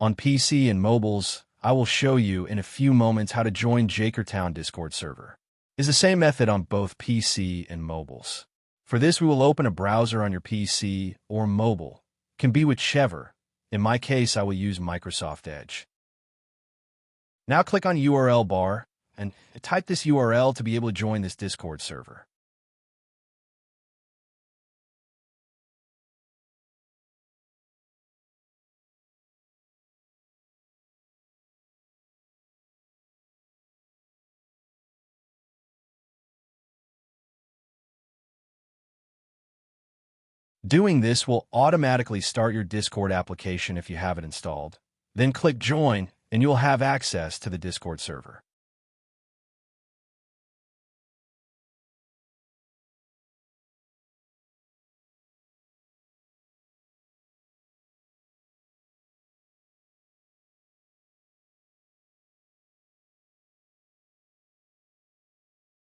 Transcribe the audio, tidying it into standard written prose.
On PC and mobiles, I will show you in a few moments how to join Jakertown Discord server. It's the same method on both PC and mobiles. For this, we will open a browser on your PC or mobile. It can be whichever. In my case, I will use Microsoft Edge. Now click on URL bar and type this URL to be able to join this Discord server. Doing this will automatically start your Discord application if you have it installed. Then click Join, and you'll have access to the Discord server.